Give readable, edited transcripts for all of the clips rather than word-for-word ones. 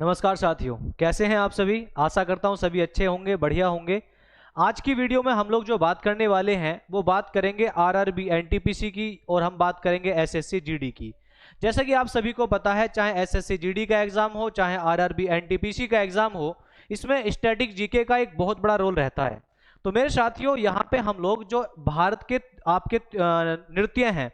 नमस्कार साथियों, कैसे हैं आप सभी। आशा करता हूं सभी अच्छे होंगे, बढ़िया होंगे। आज की वीडियो में हम लोग जो बात करने वाले हैं वो बात करेंगे आरआरबी एनटीपीसी की और हम बात करेंगे एसएससी जीडी की। जैसा कि आप सभी को पता है, चाहे एसएससी जीडी का एग्जाम हो चाहे आरआरबी एनटीपीसी का एग्जाम हो, इसमें स्टैटिक जीके का एक बहुत बड़ा रोल रहता है। तो मेरे साथियों, यहाँ पे हम लोग जो भारत के आपके नृत्य हैं,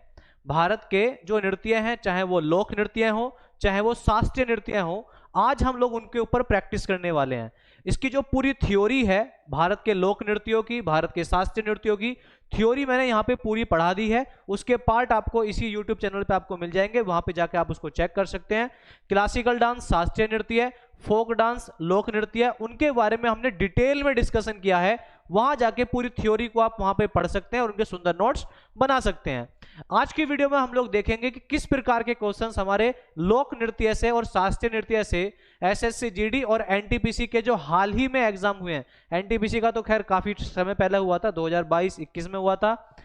भारत के जो नृत्य हैं, चाहे वो लोक नृत्य हो चाहे वो शास्त्रीय नृत्य हो, आज हम लोग उनके ऊपर प्रैक्टिस करने वाले हैं। इसकी जो पूरी थ्योरी है भारत के लोक नृत्यों की, भारत के शास्त्रीय नृत्यों की थ्योरी मैंने यहाँ पे पूरी पढ़ा दी है। उसके पार्ट आपको इसी यूट्यूब चैनल पे आपको मिल जाएंगे, वहां पे जाके आप उसको चेक कर सकते हैं। क्लासिकल डांस, शास्त्रीय नृत्य, फोक डांस, लोक नृत्य, उनके बारे में हमने डिटेल में डिस्कशन किया है। वहां जाके पूरी थ्योरी को आप वहां पे पढ़ सकते हैं और उनके सुंदर नोट्स बना सकते हैं। आज की वीडियो में हम लोग देखेंगे कि किस प्रकार के क्वेश्चंस हमारे लोक नृत्य से और शास्त्रीय नृत्य से एसएससी जीडी और एनटीपीसी के जो हाल ही में एग्जाम हुए हैं। एनटीपीसी का तो खैर काफी समय पहले हुआ था, 2022-21 में हुआ था।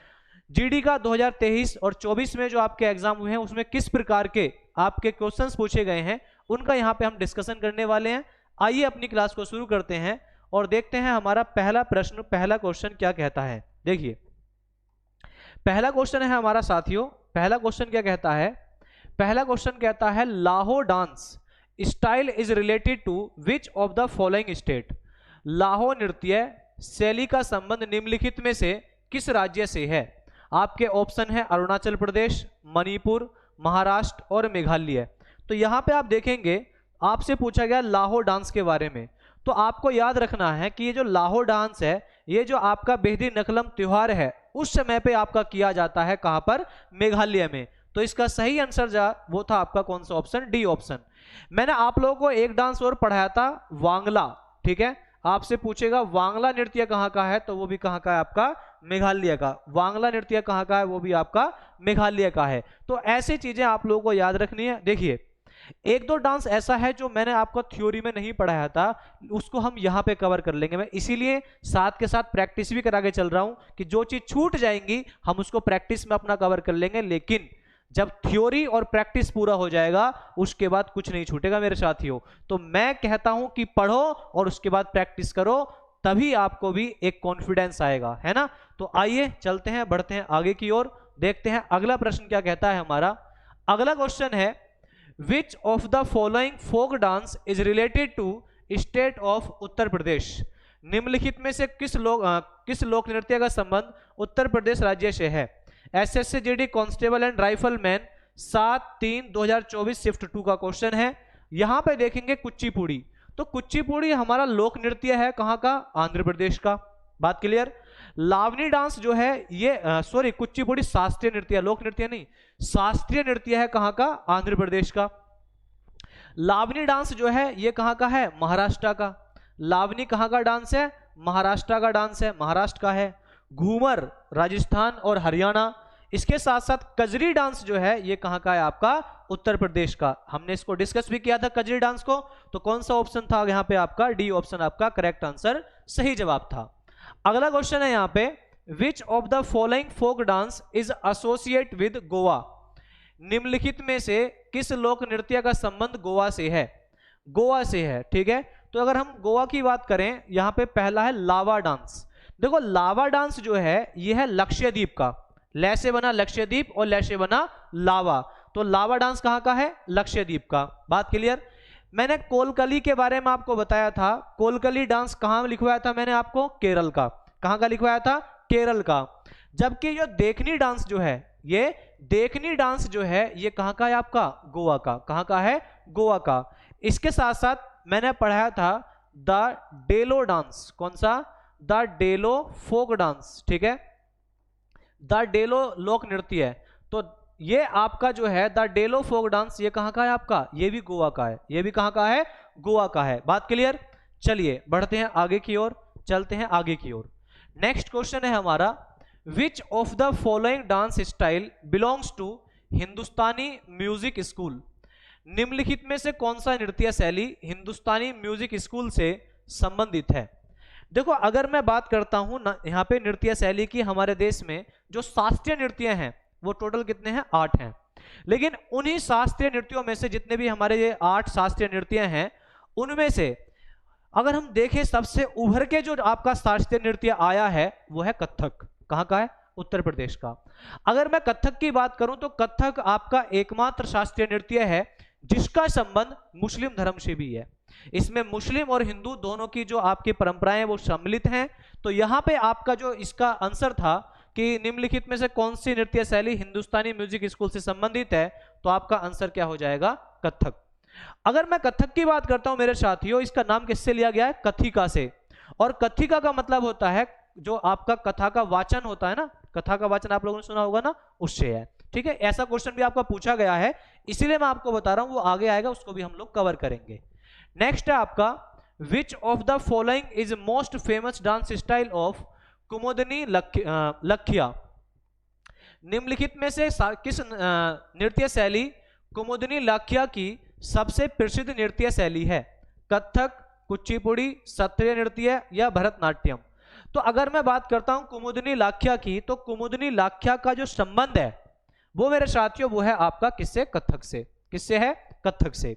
जीडी का 2023 और 24 में जो आपके एग्जाम हुए हैं उसमें किस प्रकार के आपके क्वेश्चंस पूछे गए हैं, उनका यहाँ पे हम डिस्कशन करने वाले हैं। आइए अपनी क्लास को शुरू करते हैं और देखते हैं हमारा पहला प्रश्न, पहला क्वेश्चन क्या कहता है। देखिए, पहला क्वेश्चन है हमारा साथियों, पहला क्वेश्चन क्या कहता है। पहला क्वेश्चन कहता है Laho dance style is related to which of the following state. Laho नृत्य शैली का संबंध निम्नलिखित में से किस राज्य से है। आपके ऑप्शन है अरुणाचल प्रदेश, मणिपुर, महाराष्ट्र और मेघालय। तो यहां पे आप देखेंगे आपसे पूछा गया लाहो डांस के बारे में। तो आपको याद रखना है कि ये जो लाहो डांस है, ये जो आपका बेहदी नकलम त्योहार है, उस समय पे आपका किया जाता है कहां पर, मेघालय में। तो इसका सही आंसर वो था आपका कौन सा ऑप्शन, डी ऑप्शन। मैंने आप लोगों को एक डांस और पढ़ाया था, वांगला। ठीक है, आपसे पूछेगा वांगला नृत्य कहाँ का है, तो वो भी कहाँ का है, आपका मेघालय का। वांगला नृत्य कहाँ का है, वो भी आपका मेघालय का है। तो ऐसी चीजें आप लोगों को याद रखनी है। देखिए, एक दो डांस ऐसा है जो मैंने आपको थ्योरी में नहीं पढ़ाया था, उसको हम यहाँ पे कवर कर लेंगे। मैं इसीलिए साथ के साथ प्रैक्टिस भी करा के चल रहा हूं कि जो चीज छूट जाएंगी हम उसको प्रैक्टिस में अपना कवर कर लेंगे। लेकिन जब थ्योरी और प्रैक्टिस पूरा हो जाएगा उसके बाद कुछ नहीं छूटेगा मेरे साथियों। तो मैं कहता हूं कि पढ़ो और उसके बाद प्रैक्टिस करो, तभी आपको भी एक कॉन्फिडेंस आएगा, है ना। तो आइए चलते हैं, बढ़ते हैं आगे की ओर, देखते हैं अगला प्रश्न क्या कहता है हमारा। अगला क्वेश्चन है which of the following folk dance is related to state of Uttar Pradesh. निम्नलिखित में से किस लोक नृत्य का संबंध उत्तर प्रदेश राज्य से है। SSC GD constable and rifleman 7/3/2024 shift 2 का क्वेश्चन है। यहां पे देखेंगे कुचिपुड़ी। तो कुचिपुड़ी हमारा लोक नृत्य है कहां का, आंध्र प्रदेश का। बात क्लियर। लावनी डांस जो है ये सॉरी, कुचिपुड़ी शास्त्रीय नृत्य, लोक नृत्य नहीं, शास्त्रीय नृत्य है कहां का, आंध्र प्रदेश का। लावनी डांस जो है ये कहां का है, महाराष्ट्र का। लावनी कहां का डांस है, महाराष्ट्र का डांस है, महाराष्ट्र का है। घूमर राजस्थान और हरियाणा। इसके साथ साथ कजरी डांस जो है ये कहां का है, आपका उत्तर प्रदेश का। हमने इसको डिस्कस भी किया था कजरी डांस को। तो कौन सा ऑप्शन था यहाँ पे, आपका डी ऑप्शन आपका करेक्ट आंसर, सही जवाब था। अगला क्वेश्चन है यहाँ पे, which of the following folk dance is associate with Goa. निम्नलिखित में से किस लोक नृत्य का संबंध गोवा से है, गोवा से है। ठीक है, तो अगर हम गोवा की बात करें, यहाँ पे पहला है लावा डांस। देखो, लावा डांस जो है यह है लक्षद्वीप का। लै से बना लक्षद्वीप और लै से बना लावा। तो लावा डांस कहाँ का है, लक्षद्वीप का। बात क्लियर। मैंने कोलकली के बारे में आपको बताया था। कोलकली डांस कहां लिखवाया था मैंने आपको, केरल का। कहां का लिखवाया था, केरल का। जबकि ये देखनी डांस जो है, ये देखनी डांस जो है ये कहां का है, आपका गोवा का। कहां का है, गोवा का। इसके साथ साथ मैंने पढ़ाया था द डेलो डांस। कौन सा, द डेलो फोक डांस। ठीक है, द डेलो लोक नृत्य है। तो ये आपका जो है द डेलो फोक डांस, ये कहां का है आपका, ये भी गोवा का है। ये भी कहां का है, गोवा का है। बात क्लियर। चलिए बढ़ते हैं आगे की ओर, चलते हैं आगे की ओर। नेक्स्ट क्वेश्चन है हमारा, which of the following dance style belongs to Hindustani music school. निम्नलिखित में से कौन सा नृत्य शैली हिंदुस्तानी म्यूजिक स्कूल से संबंधित है। देखो, अगर मैं बात करता हूं ना यहाँ पे नृत्य शैली की, हमारे देश में जो शास्त्रीय नृत्य हैं वो टोटल कितने हैं, 8 हैं। लेकिन उन्हीं शास्त्रीय नृत्यों में से जितने भी हमारे ये 8 शास्त्रीय नृत्य हैं, उनमें से अगर हम देखें सबसे उभर के जो आपका शास्त्रीय नृत्य आया है वो है कथक। कहाँ का है? उत्तर प्रदेश का। अगर मैं कथक की बात करूं तो कथक आपका एकमात्र शास्त्रीय नृत्य है जिसका संबंध मुस्लिम धर्म से भी है। इसमें मुस्लिम और हिंदू दोनों की जो आपकी परंपराएं हैं वो सम्मिलित हैं। तो यहां पे आपका जो इसका आंसर था कि निम्नलिखित में से कौन सी नृत्य शैली हिंदुस्तानी म्यूजिक स्कूल से संबंधित है, तो आपका आंसर क्या हो जाएगा? कथक। अगर मैं कथक की बात करता हूं मेरे साथियों, इसका नाम किससे लिया गया है? कथिका से। और कथिका का मतलब होता है जो आपका कथा का वाचन होता है ना, कथा का वाचन आप लोगों ने सुना होगा ना, उससे है। ठीक है, ऐसा क्वेश्चन भी आपका पूछा गया है, इसीलिए मैं आपको बता रहा हूं, वो आगे आएगा, उसको भी हम लोग कवर करेंगे। नेक्स्ट है आपका विच of the following is most famous dance style of कुमुदनी लखिया। निम्नलिखित में से किस नृत्य शैली कुमुदनी लाख्या की सबसे प्रसिद्ध नृत्य शैली है? कथक, कुचिपुड़ी, सत्रिय नृत्य या भरतनाट्यम? तो अगर मैं बात करता हूं कुमुदनी लाख्या की, तो कुमुदनी लाख्या का जो संबंध है वो मेरे साथियों वो है आपका किससे? कथक से। किससे है? कथक से।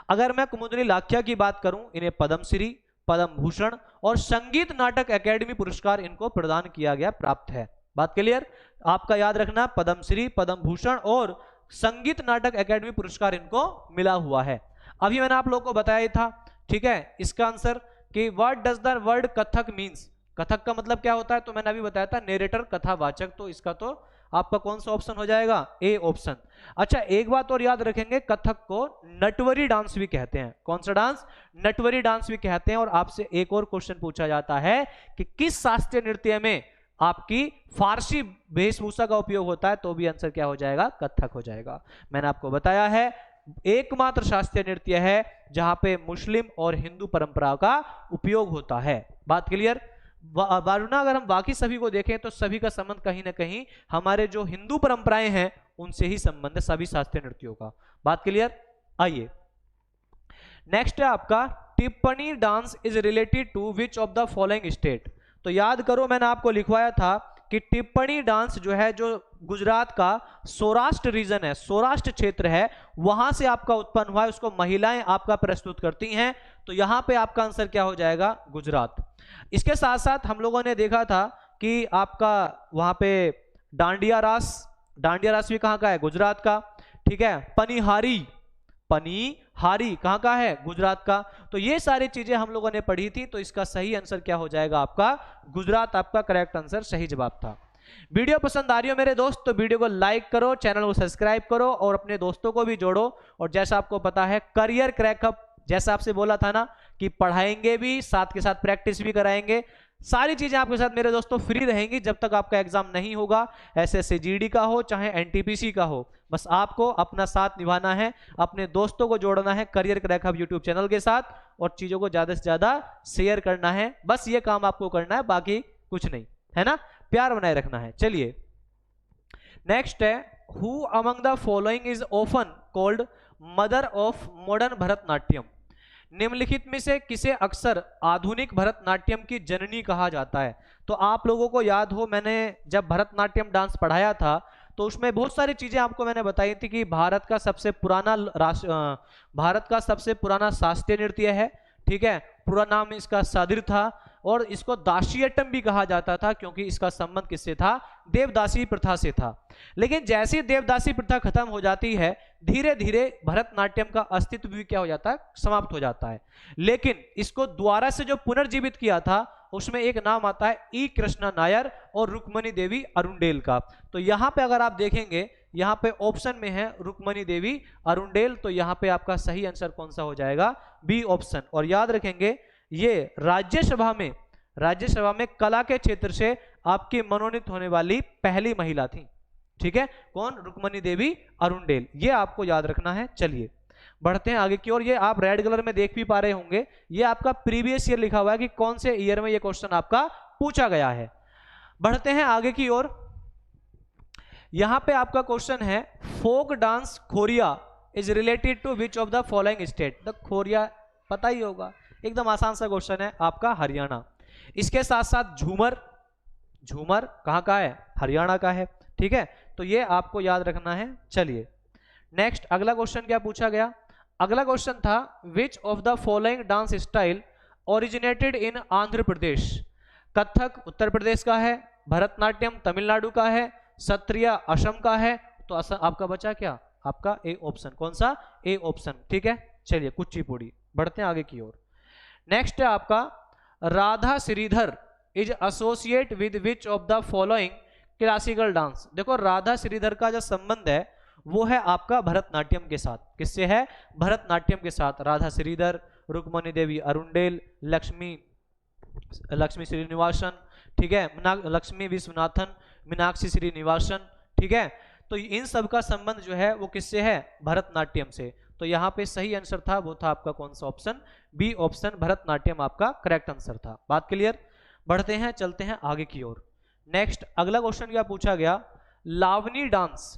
अगर मैं कुमुदनी लाख्या की बात करूं, इन्हें पद्मश्री, पद्म भूषण और संगीत नाटक अकेडमी पुरस्कार इनको प्रदान किया गया, प्राप्त है। बात क्लियर? आपका याद रखना, पद्मश्री, पद्म भूषण और संगीत नाटक अकेडमी पुरस्कार इनको मिला हुआ है। अभी मैंने आप लोगों को बताया था, ठीक है, इसका आंसर कि what does the word Kathak means. Kathak का मतलब क्या होता है? तो मैंने अभी बताया था, नेरेटर, कथावाचक। तो इसका तो आपका कौन सा ऑप्शन हो जाएगा? A option. अच्छा, एक बात और याद रखेंगे, कथक को नटवरी डांस भी कहते हैं। कौन सा डांस? नटवरी डांस भी कहते हैं। और आपसे एक और क्वेश्चन पूछा जाता है कि किस शास्त्रीय नृत्य में आपकी फारसी वेशभूषा का उपयोग होता है, तो भी आंसर क्या हो जाएगा? कथक हो जाएगा। मैंने आपको बताया है एकमात्र शास्त्रीय नृत्य है जहां पे मुस्लिम और हिंदू परंपरा का उपयोग होता है। बात क्लियर? वरना अगर हम बाकी सभी को देखें तो सभी का संबंध कहीं ना कहीं हमारे जो हिंदू परंपराएं हैं उनसे ही संबंध है, सभी शास्त्रीय नृत्यों का। बात क्लियर? आइए नेक्स्ट है आपका Tippani dance is related to which of the following state. तो याद करो, मैंने आपको लिखवाया था कि टिप्पणी डांस जो है, जो गुजरात का सौराष्ट्र रीजन है, सौराष्ट्र क्षेत्र है, वहां से आपका उत्पन्न हुआ है, उसको महिलाएं आपका प्रस्तुत करती हैं। तो यहां पे आपका आंसर क्या हो जाएगा? गुजरात। इसके साथ साथ हम लोगों ने देखा था कि आपका वहां पे डांडिया रास, डांडिया रास भी कहां का है? गुजरात का। ठीक है, पनिहारी, पनिहारी कहां का है? गुजरात का। तो ये सारी चीजें हम लोगों ने पढ़ी थी, तो इसका सही आंसर क्या हो जाएगा? आपका गुजरात आपका करेक्ट आंसर, सही जवाब था। वीडियो पसंद आ रही हो मेरे दोस्त तो वीडियो को लाइक करो, चैनल को सब्सक्राइब करो और अपने दोस्तों को भी जोड़ो। और जैसा आपको पता है करियर क्रैकअप, जैसा आपसे बोला था ना कि पढ़ाएंगे भी, साथ के साथ प्रैक्टिस भी कराएंगे, सारी चीजें आपके साथ मेरे दोस्तों फ्री रहेंगी जब तक आपका एग्जाम नहीं होगा। एसएससी जीडी का हो चाहे एनटीपीसी का हो, बस आपको अपना साथ निभाना है, अपने दोस्तों को जोड़ना है करियर क्रैकअप यूट्यूब चैनल के साथ और चीजों को ज्यादा से ज्यादा शेयर करना है। बस ये काम आपको करना है, बाकी कुछ नहीं, है ना? प्यार बनाए रखना है। चलिए नेक्स्ट है who among the following is often called mother of modern Bharatanatyam. निम्नलिखित में से किसे अक्सर आधुनिक भरतनाट्यम की जननी कहा जाता है? तो आप लोगों को याद हो, मैंने जब भरतनाट्यम डांस पढ़ाया था तो उसमें बहुत सारी चीजें आपको मैंने बताई थी कि भारत का सबसे पुराना शास्त्रीय नृत्य है। ठीक है, पूरा नाम इसका सादिर था और इसको दासियट्टम भी कहा जाता था क्योंकि इसका संबंध किससे था? देवदासी प्रथा से था। लेकिन जैसे देवदासी प्रथा खत्म हो जाती है, धीरे धीरे भरतनाट्यम का अस्तित्व भी क्या हो जाता है? समाप्त हो जाता है। लेकिन इसको दोबारा से जो पुनर्जीवित किया था उसमें एक नाम आता है ई कृष्णा नायर और रुक्मणी देवी अरुंडेल का। तो यहां पे अगर आप देखेंगे, यहां पे ऑप्शन में है रुक्मणी देवी अरुंडेल, तो यहां पे आपका सही आंसर कौन सा हो जाएगा? B option. और याद रखेंगे ये राज्यसभा में कला के क्षेत्र से आपकी मनोनीत होने वाली पहली महिला थी। ठीक है, कौन? रुक्मणी देवी अरुंडेल, ये आपको याद रखना है। चलिए बढ़ते हैं आगे की ओर। ये आप रेड कलर में देख भी पा रहे होंगे, ये आपका प्रीवियस ईयर लिखा हुआ है कि कौन से ईयर में ये क्वेश्चन आपका पूछा गया है। बढ़ते हैं आगे की ओर। यहां पे आपका क्वेश्चन है folk dance Khoriya is related to which of the following state. The Khoriya पता ही होगा, एकदम आसान सा क्वेश्चन है, आपका हरियाणा। इसके साथ साथ झूमर, झूमर कहां का है? हरियाणा का है। ठीक है, तो ये आपको याद रखना है। चलिए नेक्स्ट अगला क्वेश्चन क्या पूछा गया? अगला क्वेश्चन था which of the following dance style originated in Andhra Pradesh. Kathak Uttar Pradesh का है, भरतनाट्यम तमिलनाडु का है, सत्रिया असम का है। तो आपका बचा क्या, आपका ए ऑप्शन। कौन सा, ए ऑप्शन। ठीक है, चलिए कुचिपुड़ी। बढ़ते हैं आगे की ओर। नेक्स्ट है आपका Radha Shridhar is associate with which of the following classical dance. देखो राधा श्रीधर का जो संबंध है वो है आपका भरतनाट्यम के साथ। किससे है, भरतनाट्यम के साथ। राधा श्रीधर, रुक्मणी देवी अरुंडेल, लक्ष्मी श्रीनिवासन, ठीक है, लक्ष्मी विश्वनाथन, मीनाक्षी श्रीनिवासन। ठीक है, तो इन सब का संबंध जो है वो किससे है, भरतनाट्यम से। तो यहाँ पे सही आंसर था वो था आपका कौन सा ऑप्शन, बी ऑप्शन, भरतनाट्यम आपका करेक्ट आंसर था। बात क्लियर। बढ़ते हैं, चलते हैं आगे की ओर। नेक्स्ट अगला क्वेश्चन क्या पूछा गया, Lavani dance.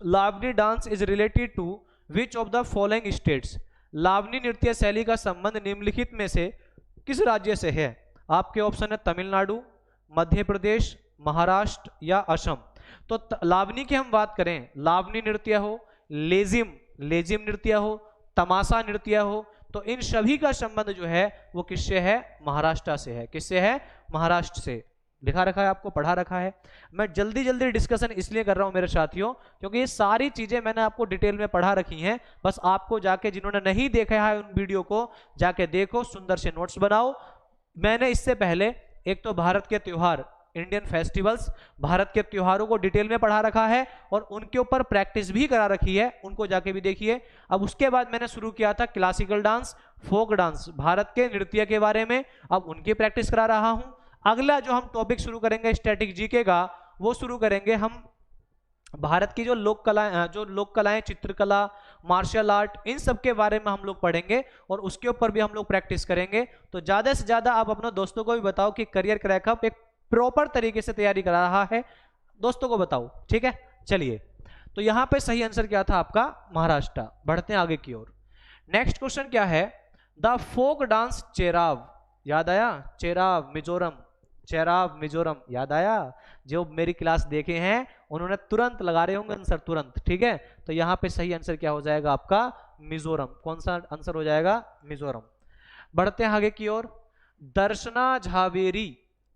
Lavani dance is related to which of the following states. Lavani नृत्य शैली का संबंध निम्नलिखित में से किस राज्य से है। आपके ऑप्शन है तमिलनाडु, मध्य प्रदेश, महाराष्ट्र या असम। तो लावनी की हम बात करें, लावनी नृत्य हो, लेजिम नृत्य हो, तमाशा नृत्य हो, तो इन सभी का संबंध जो है वो किससे है, महाराष्ट्र से है। किससे है, महाराष्ट्र से। लिखा रखा है, आपको पढ़ा रखा है। मैं जल्दी जल्दी डिस्कशन इसलिए कर रहा हूं मेरे साथियों क्योंकि ये सारी चीजें मैंने आपको डिटेल में पढ़ा रखी हैं। बस आपको जाके, जिन्होंने नहीं देखा है उन वीडियो को जाके देखो, सुंदर से नोट्स बनाओ। मैंने इससे पहले एक तो भारत के त्योहार, इंडियन फेस्टिवल्स, भारत के त्योहारों को डिटेल में पढ़ा रखा है और उनके ऊपर प्रैक्टिस भी करा रखी है, उनको जाके भी देखिए। अब उसके बाद मैंने शुरू किया था classical dance, folk dance, Bharat के नृत्य के बारे में, अब उनकी प्रैक्टिस करा रहा हूं। अगला जो हम टॉपिक शुरू करेंगे स्टैटिक जीके का, वो शुरू करेंगे हम भारत की जो लोक कलाएं, चित्रकला, मार्शल आर्ट, इन सब के बारे में हम लोग पढ़ेंगे और उसके ऊपर भी हम लोग प्रैक्टिस करेंगे। तो ज्यादा से ज्यादा आप अपने दोस्तों को भी बताओ कि करियर क्रैकअप एक प्रॉपर तरीके से तैयारी करा रहा है, दोस्तों को बताओ। ठीक है, चलिए। तो यहां पे सही आंसर क्या था आपका, महाराष्ट्र। बढ़ते हैं आगे की ओर। नेक्स्ट क्वेश्चन क्या है, द फोक डांस चेराव। याद आया, चेराव मिजोरम, चेराव मिजोरम याद आया। जो मेरी क्लास देखे हैं उन्होंने तुरंत लगा रहे होंगे आंसर, तुरंत। ठीक है, तो यहां पे सही आंसर क्या हो जाएगा आपका, मिजोरम। कौन सा आंसर हो जाएगा, मिजोरम। बढ़ते हैं आगे की ओर। दर्शना झावेरी,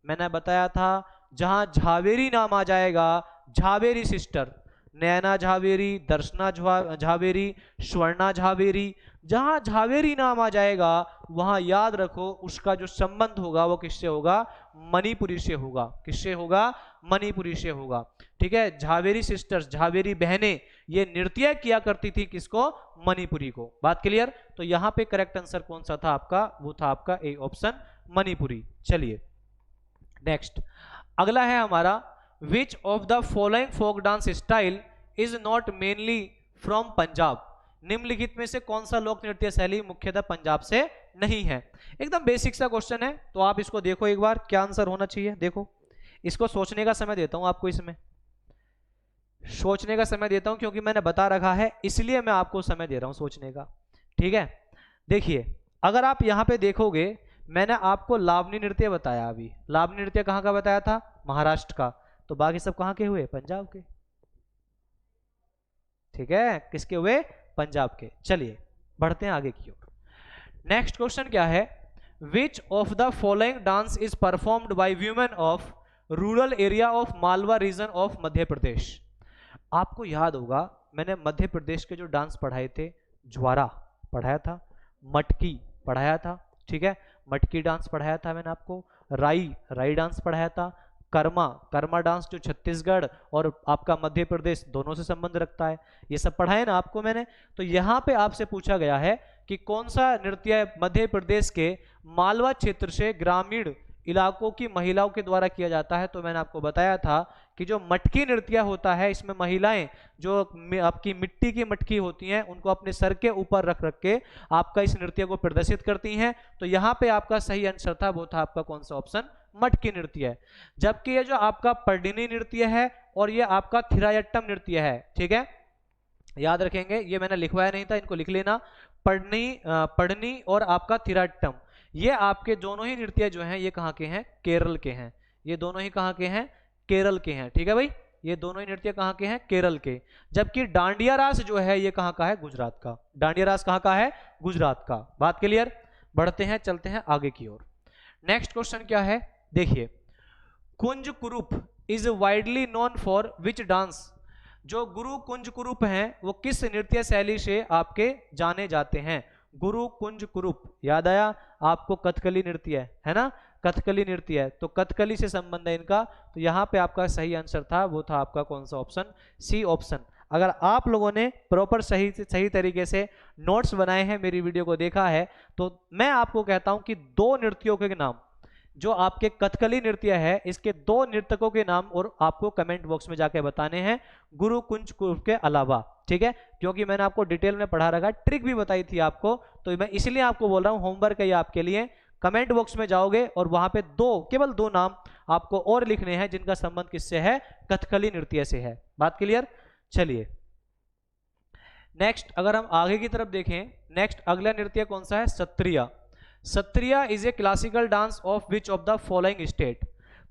मैंने बताया था जहां झावेरी नाम आ जाएगा, झावेरी सिस्टर, नैना झावेरी, दर्शना झावेरी, स्वर्णा झावेरी, जहां झावेरी नाम आ जाएगा वहां याद रखो उसका जो संबंध होगा वो किससे होगा, मणिपुरी से होगा। किससे होगा, मणिपुरी से होगा। ठीक है, झावेरी सिस्टर्स, झावेरी बहनें, ये नृत्य किया करती थी किसको, मणिपुरी को। बात क्लियर। तो यहां पे करेक्ट आंसर कौन सा था आपका, वो था आपका ए ऑप्शन, मणिपुरी। चलिए नेक्स्ट अगला है हमारा, which of the following folk dance style is not mainly from Punjab. निम्नलिखित में से कौन सा लोक नृत्य शैली मुख्यतः पंजाब से नहीं है। एकदम बेसिक सा क्वेश्चन है, तो आप इसको देखो एक बार, क्या आंसर होना चाहिए। देखो, इसको सोचने का समय देता हूं आपको, इसमें सोचने का समय देता हूं क्योंकि मैंने बता रखा है, इसलिए मैं आपको समय दे रहा हूं सोचने का। ठीक है, देखिए अगर आप यहां पे देखोगे, मैंने आपको लावनी नृत्य बताया। अभी लावनी नृत्य कहां का बताया था, महाराष्ट्र का। तो बाकी सब कहां के हुए, पंजाब के। ठीक है, किसके हुए, पंजाब के। चलिए बढ़ते हैं आगे की ओर। नेक्स्ट क्वेश्चन क्या है, which of the following dance is performed by women of rural area of Malwa region of Madhya Pradesh. आपको याद होगा मैंने मध्य प्रदेश के जो डांस पढ़ाए थे, ज्वारा पढ़ाया था, मटकी पढ़ाया था। ठीक है, मटकी डांस पढ़ाया था मैंने आपको, राई डांस पढ़ाया था, कर्मा डांस जो छत्तीसगढ़ और आपका मध्य प्रदेश दोनों से संबंध रखता है, ये सब पढ़ाए ना आपको मैंने। तो यहाँ पे आपसे पूछा गया है कि कौन सा नृत्य मध्य प्रदेश के मालवा क्षेत्र से ग्रामीण इलाकों की महिलाओं के द्वारा किया जाता है। तो मैंने आपको बताया था कि जो मटकी नृत्य होता है, इसमें महिलाएं जो आपकी मिट्टी की मटकी होती हैं उनको अपने सर के ऊपर रख रख के आपका इस नृत्य को प्रदर्शित करती हैं। तो यहाँ पे आपका सही आंसर था वो था आपका कौन सा ऑप्शन, मटकी नृत्य है। जबकि ये जो आपका पर्डिनी नृत्य है और ये आपका थिरायट्टम नृत्य है। ठीक है, याद रखेंगे, ये मैंने लिखवाया नहीं था, इनको लिख लेना। पढ़नी और आपका थिराट्टम, ये आपके दोनों ही नृत्य जो हैं ये कहाँ के हैं, केरल के हैं। ये दोनों ही कहाँ के हैं, केरल के हैं। ठीक है भाई, ये दोनों ही नृत्य कहाँ के हैं? केरल के। जबकि डांडिया रास जो है ये कहाँ का है? गुजरात का। डांडिया रास कहाँ का है? गुजरात का। बात क्लियर? बढ़ते हैं, चलते हैं आगे की ओर। नेक्स्ट क्वेश्चन क्या है, देखिए, कुंज कुरूप is widely known for which dance? जो गुरु कुंज कुरूप हैं वो किस नृत्य शैली से आपके जाने जाते हैं? गुरु कुंज कुरूप, याद आया आपको? कथकली नृत्य है ना, कथकली नृत्य है, तो कथकली से संबंध है इनका। तो यहाँ पे आपका सही आंसर था, वो था आपका कौन सा ऑप्शन? C option. अगर आप लोगों ने प्रॉपर सही तरीके से नोट्स बनाए हैं, मेरी वीडियो को देखा है, तो मैं आपको कहता हूं कि दो नृत्यों के नाम, जो आपके कथकली नृत्य है, इसके दो नर्तकों के नाम और आपको कमेंट बॉक्स में जाके बताने हैं, गुरु कुंज कुरूप के अलावा, ठीक है? क्योंकि मैंने आपको डिटेल में पढ़ा रखा, ट्रिक भी बताई थी आपको, तो मैं इसलिए आपको बोल रहा हूं, होमवर्क है ये आपके लिए। कमेंट बॉक्स में जाओगे और वहां पे केवल दो नाम आपको और लिखने हैं जिनका संबंध किससे है? कथकली नृत्य से है। बात क्लियर? चलिए नेक्स्ट, अगर हम आगे की तरफ देखें, नेक्स्ट अगला नृत्य कौन सा है? Sattriya. Sattriya is a classical dance of which of the following state?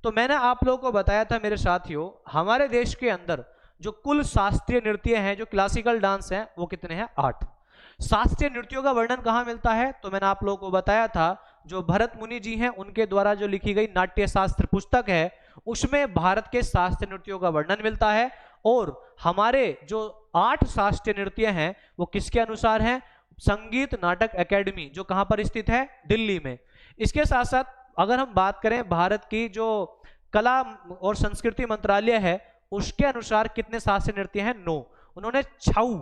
तो मैंने आप लोगों को बताया था मेरे साथियों, हमारे देश के अंदर जो कुल शास्त्रीय नृत्य हैं, जो क्लासिकल डांस हैं, वो कितने हैं? 8। शास्त्रीय नृत्यों का वर्णन कहाँ मिलता है? तो मैंने आप लोगों को बताया था, जो भरत मुनि जी हैं उनके द्वारा जो लिखी गई नाट्य शास्त्र पुस्तक है, उसमें भारत के शास्त्रीय नृत्यों का वर्णन मिलता है। और हमारे जो 8 शास्त्रीय नृत्य हैं वो किसके अनुसार हैं? संगीत नाटक एकेडमी, जो कहां पर स्थित है? दिल्ली में। इसके साथ साथ अगर हम बात करें भारत की जो कला और संस्कृति मंत्रालय है, उसके अनुसार कितने शास्त्रीय नृत्य हैं? 9। उन्होंने छऊ,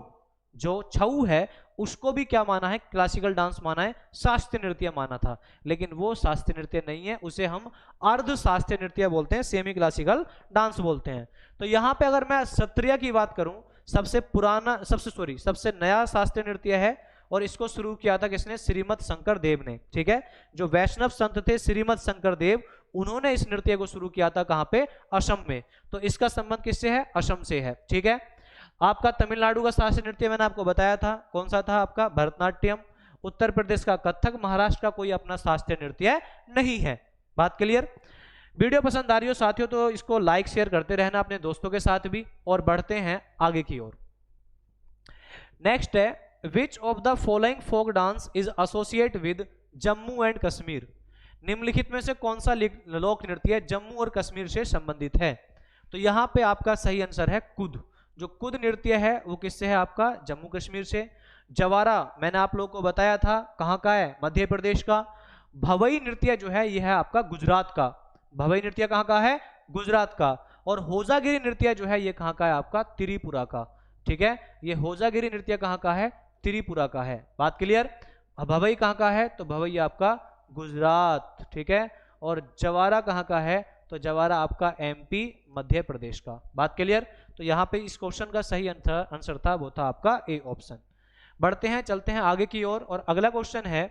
जो छऊ है, उसको भी क्या माना है? क्लासिकल डांस माना है, शास्त्रीय नृत्य माना था, लेकिन वो शास्त्रीय नृत्य नहीं है, उसे हम अर्ध शास्त्रीय नृत्य बोलते हैं, सेमी क्लासिकल डांस बोलते हैं। तो यहाँ पे अगर मैं सत्रिया की बात करूं, सबसे नया शास्त्रीय नृत्य है, और इसको शुरू किया था किसने? श्रीमद शंकर देव ने, ठीक है? जो वैष्णव संत थे श्रीमद शंकर देव, उन्होंने इस नृत्य को शुरू किया था कहां पे? असम में। तो इसका संबंध किससे है? असम से है, ठीक है? आपका तमिलनाडु का शास्त्रीय नृत्य मैंने आपको बताया था, कौन सा था आपका? भरतनाट्यम। उत्तर प्रदेश का कथक। महाराष्ट्र का कोई अपना शास्त्रीय नृत्य नहीं है। बात क्लियर? वीडियो पसंद आ रही हो साथियों तो इसको लाइक शेयर करते रहना अपने दोस्तों के साथ भी। और बढ़ते हैं आगे की ओर। नेक्स्ट है, which of the following folk dance is associate with Jammu and Kashmir? निम्नलिखित में से कौन सा लोक नृत्य जम्मू और कश्मीर से संबंधित है? तो यहां पे आपका सही आंसर है कुद। जो कुद नृत्य है वो किससे है? आपका जम्मू कश्मीर से। जवारा मैंने आप लोगों को बताया था कहां का है? मध्य प्रदेश का। भवई नृत्य जो है यह है आपका गुजरात का। भवई नृत्य कहां का है? गुजरात का। और होजागिरी नृत्य जो है ये कहां का है? आपका त्रिपुरा का, ठीक है? ये होजागिरी नृत्य कहां का है? त्रिपुरा का है। बात क्लियर? भवई कहां का है? तो भवई आपका गुजरात, ठीक है? और जवारा कहां का है? तो जवारा आपका एमपी, मध्य प्रदेश का। बात क्लियर? तो यहां पे इस क्वेश्चन का सही आंसर था, वो था आपका ए ऑप्शन। बढ़ते हैं, चलते हैं आगे की ओर। और अगला क्वेश्चन है,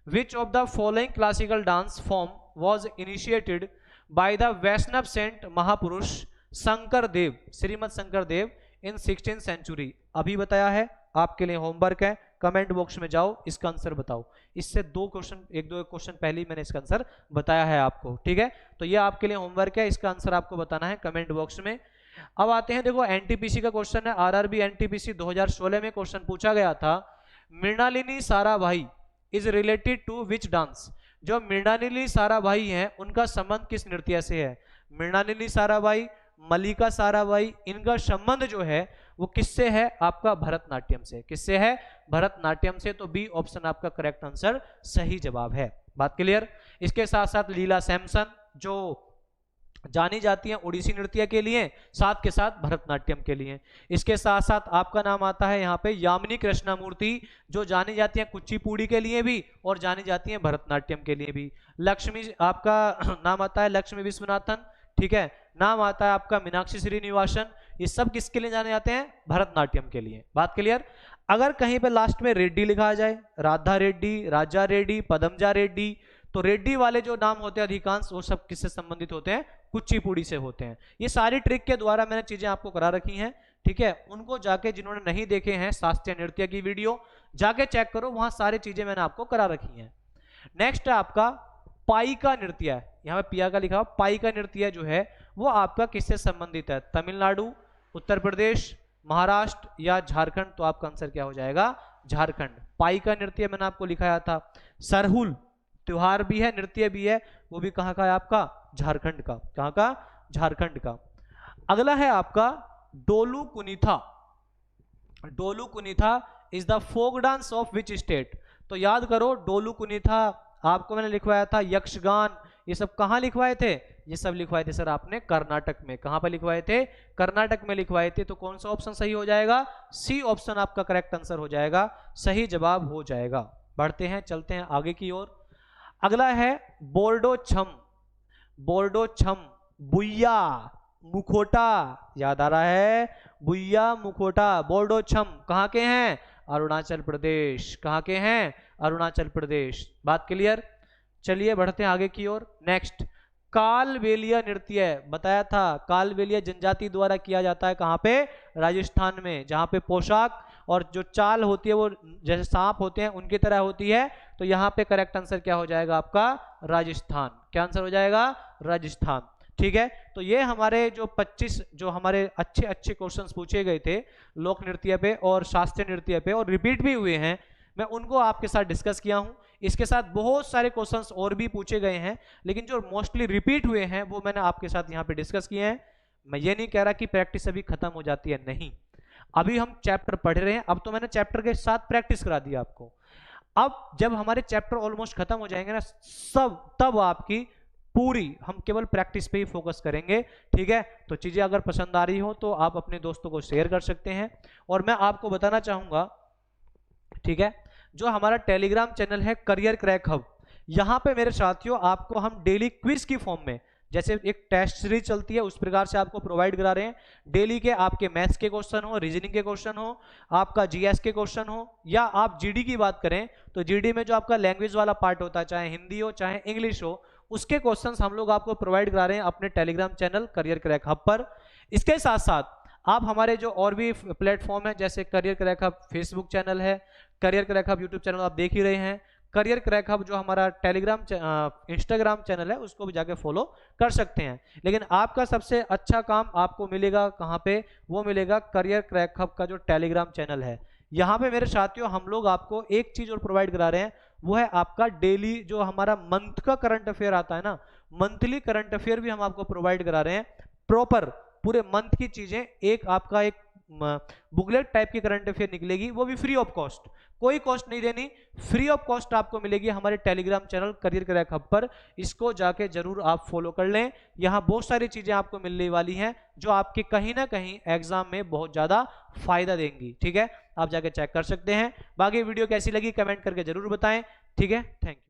which of the following classical dance form was initiated by the Vaishnav saint Mahapurush Shankar Dev, Shrimad Shankar Dev, in 16th century? अभी बताया है, आपके लिए होमवर्क है, कमेंट बॉक्स में जाओ, इसका आंसर बताओ। इससे एक दो क्वेश्चन पहले ही मैंने इसका आंसर बताया है आपको, ठीक है? तो ये आपके लिए होमवर्क है, इसका आंसर आपको बताना है कमेंट बॉक्स में। अब आते हैं, देखो एनटीपीसी का क्वेश्चन है, आरआरबी एनटीपीसी 2016 में क्वेश्चन पूछा गया था, Mrinalini Sarabhai is related to which dance? जो मृणालिनी साराभाई हैं उनका संबंध किस नृत्य से है? मृणालिनी साराभाई, मल्लिका साराभाई, इनका संबंध जो है वो किससे है? आपका भरतनाट्यम से। किससे है? भरतनाट्यम से। तो बी ऑप्शन आपका करेक्ट आंसर, सही जवाब है। बात क्लियर? इसके साथ साथ लीला सैमसन जो जानी जाती हैं ओडिसी नृत्य के लिए, साथ के साथ भरतनाट्यम के लिए। इसके साथ साथ आपका नाम आता है यहाँ पे यामिनी कृष्णमूर्ति, जो जानी जाती हैं कुचिपुड़ी के लिए भी और जानी जाती हैं भरतनाट्यम के लिए भी। लक्ष्मी, आपका नाम आता है लक्ष्मी विश्वनाथन, ठीक है? नाम आता है आपका मीनाक्षी श्रीनिवासन। ये सब किसके लिए जाने जाते हैं? भरतनाट्यम के लिए। बात क्लियर? अगर कहीं पे लास्ट में रेड्डी लिखा जाए, राधा रेड्डी, राजा रेड्डी, पदमजा रेड्डी, तो रेड्डी वाले जो नाम होते हैं अधिकांश वो सब किससे संबंधित होते हैं? कुचिपुड़ी से होते हैं। ये सारी ट्रिक के द्वारा मैंने चीजें आपको करा रखी हैं, ठीक है? उनको जाके जिन्होंने नहीं देखे हैं शास्त्रीय नृत्य की वीडियो, जाके चेक करो, वहां सारी चीजें मैंने आपको करा रखी हैं। नेक्स्ट है आपका पाई का नृत्य। यहाँ पे पिया का लिखा हुआ, पाई का नृत्य जो है वो आपका किससे संबंधित है, तमिलनाडु, उत्तर प्रदेश, महाराष्ट्र या झारखंड। तो आपका आंसर क्या हो जाएगा, झारखंड। पाई का नृत्य मैंने आपको लिखाया था। सरहुल त्योहार भी है, नृत्य भी है, वो भी कहाँ का है आपका, झारखंड का। कहाँ का, झारखंड का। अगला है आपका Dollu Kunitha. Dollu Kunitha is the folk dance of which state. तो याद करो, डोलू कुनीथा आपको मैंने लिखवाया था, यक्षगान, ये सब कहाँ लिखवाए थे, ये सब लिखवाए थे सर आपने कर्नाटक में। कहाँ पर लिखवाए थे, कर्नाटक में लिखवाए थे। तो कौन सा ऑप्शन सही हो जाएगा, सी ऑप्शन आपका करेक्ट आंसर हो जाएगा, सही जवाब हो जाएगा। बढ़ते हैं, चलते हैं आगे की ओर। अगला है बोर्डो छम। बोर्डो छम, बुया मुखोटा, याद आ रहा है, बुया मुखोटा, बोर्डो छम कहाँ के हैं, अरुणाचल प्रदेश। कहाँ के हैं, अरुणाचल प्रदेश। बात क्लियर। चलिए बढ़ते हैं आगे की ओर। नेक्स्ट, कालबेलिया नृत्य, बताया था कालबेलिया जनजाति द्वारा किया जाता है, कहाँ पे, राजस्थान में, जहाँ पे पोशाक और जो चाल होती है वो जैसे सांप होते हैं उनकी तरह होती है। तो यहाँ पे करेक्ट आंसर क्या हो जाएगा आपका, राजस्थान। क्या आंसर हो जाएगा, राजस्थान। ठीक है, तो ये हमारे जो 25 जो हमारे अच्छे अच्छे क्वेश्चंस पूछे गए थे लोक नृत्य पे और शास्त्रीय नृत्य पे, और रिपीट भी हुए हैं, मैं उनको आपके साथ डिस्कस किया हूं। इसके साथ बहुत सारे क्वेश्चंस और भी पूछे गए हैं, लेकिन जो मोस्टली रिपीट हुए हैं वो मैंने आपके साथ यहाँ पे डिस्कस किए हैं। मैं ये नहीं कह रहा कि प्रैक्टिस अभी खत्म हो जाती है, नहीं, अभी हम चैप्टर पढ़ रहे हैं। अब तो मैंने चैप्टर के साथ प्रैक्टिस करा दिया आपको। अब जब हमारे चैप्टर ऑलमोस्ट खत्म हो जाएंगे ना सब, तब आपकी पूरी हम केवल प्रैक्टिस पे ही फोकस करेंगे। ठीक है, तो चीजें अगर पसंद आ रही हो तो आप अपने दोस्तों को शेयर कर सकते हैं। और मैं आपको बताना चाहूंगा, ठीक है, जो हमारा टेलीग्राम चैनल है करियर क्रैक हब, यहाँ पे मेरे साथियों आपको हम डेली क्विज की फॉर्म में, जैसे एक टेस्ट सीरीज चलती है उस प्रकार से आपको प्रोवाइड करा रहे हैं। डेली के आपके मैथ्स के क्वेश्चन हो, रीजनिंग के क्वेश्चन हो, आपका जीएस के क्वेश्चन हो, या आप जीडी की बात करें तो जीडी में जो आपका लैंग्वेज वाला पार्ट होता है, चाहे हिंदी हो चाहे इंग्लिश हो, उसके क्वेश्चंस हम लोग आपको प्रोवाइड करा रहे हैं अपने Telegram channel career crack hub पर। इसके साथ साथ आप हमारे जो और भी प्लेटफॉर्म है, जैसे career crack hub Facebook channel है, career crack hub YouTube channel आप देख ही रहे हैं, करियर क्रैक हब जो हमारा टेलीग्राम इंस्टाग्राम चैनल है उसको भी जाके फॉलो कर सकते हैं। लेकिन आपका सबसे अच्छा काम आपको मिलेगा कहाँ पे, वो मिलेगा करियर क्रैक हब का जो टेलीग्राम चैनल है। यहाँ पे मेरे साथियों हम लोग आपको एक चीज और प्रोवाइड करा रहे हैं, वो है आपका डेली जो हमारा मंथ का करंट अफेयर आता है ना, मंथली करंट अफेयर भी हम आपको प्रोवाइड करा रहे हैं। प्रॉपर पूरे मंथ की चीजें, एक आपका एक बुकलेट टाइप की करंट अफेयर निकलेगी, वो भी फ्री ऑफ कॉस्ट, कोई कॉस्ट नहीं देनी, फ्री ऑफ कॉस्ट आपको मिलेगी हमारे Telegram channel career crack hub पर। इसको जाके जरूर आप फॉलो कर लें। यहाँ बहुत सारी चीजें आपको मिलने वाली हैं जो आपके कहीं ना कहीं एग्जाम में बहुत ज्यादा फायदा देंगी। ठीक है, आप जाके चेक कर सकते हैं। बाकी वीडियो कैसी लगी कमेंट करके जरूर बताएं। ठीक है, थैंक यू।